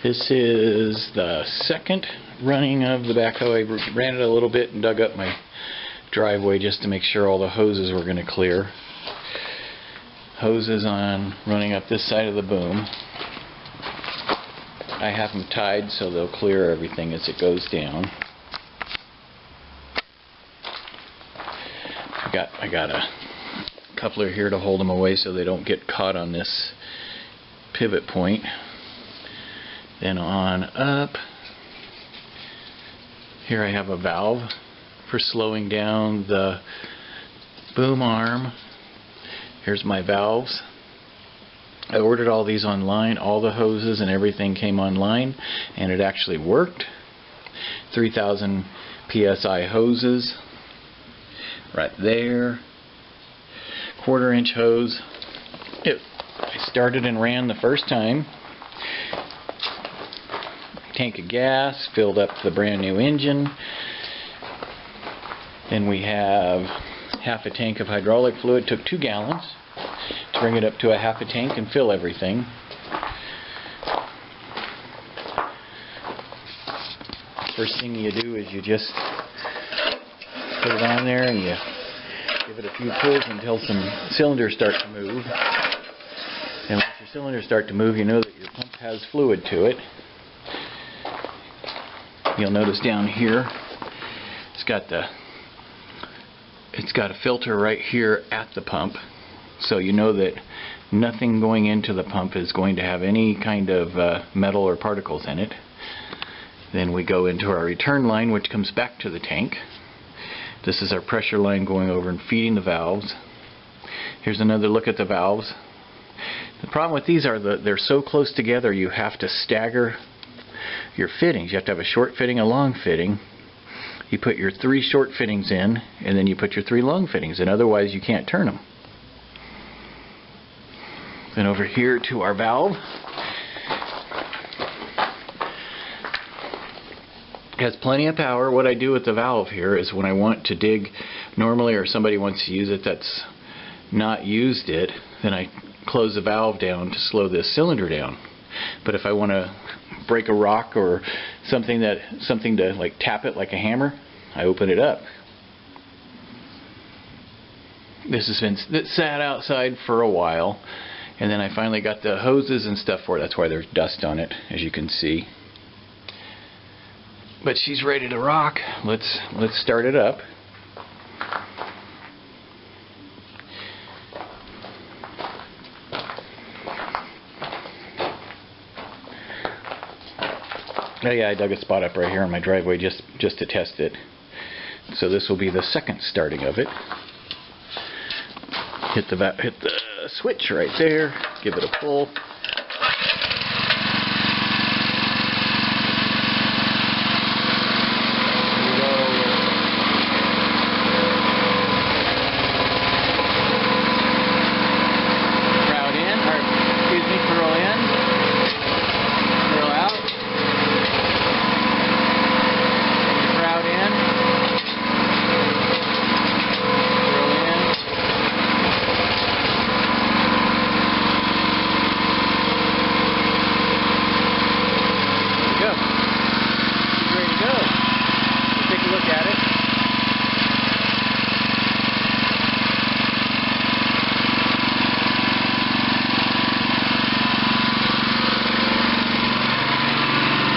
This is the second running of the backhoe. I ran it a little bit and dug up my driveway just to make sure all the hoses were going to clear. Hoses on running up this side of the boom. I have them tied so they'll clear everything as it goes down. I got a coupler here to hold them away so they don't get caught on this pivot point. Then on up, here I have a valve for slowing down the boom arm. Here's my valves. I ordered all these online. All the hoses and everything came online, and it actually worked. 3,000 psi hoses right there. 1/4 inch hose. I started and ran the first time. Tank of gas, filled up the brand new engine. Then we have half a tank of hydraulic fluid. Took 2 gallons to bring it up to a half a tank and fill everything. First thing you do is you just put it on there and you give it a few pulls until some cylinders start to move. And once your cylinders start to move, you know that your pump has fluid to it. You'll notice down here it's got a filter right here at the pump, so you know that nothing going into the pump is going to have any kind of metal or particles in it. Then we go into our return line, which comes back to the tank. This is our pressure line going over and feeding the valves. Here's another look at the valves. The problem with these are they're so close together you have to stagger your fittings. You have to have a short fitting, a long fitting. You put your 3 short fittings in, and then you put your 3 long fittings in, otherwise you can't turn them. Then over here to our valve. It has plenty of power. What I do with the valve here is when I want to dig normally, or somebody wants to use it that's not used it, then I close the valve down to slow this cylinder down. But if I want to break a rock or something to like tap it like a hammer, I open it up. This has been sat outside for a while, and then I finally got the hoses and stuff for it. That's why there's dust on it, as you can see. But she's ready to rock. Let's start it up. Oh yeah, I dug a spot up right here on my driveway just to test it. So this will be the second starting of it. Hit the switch right there. Give it a pull.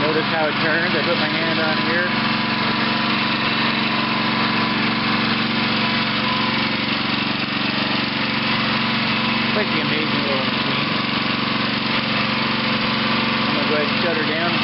Notice how it turns. I put my hand on here. Quite the amazing little machine. I'm going to go ahead and shut her down.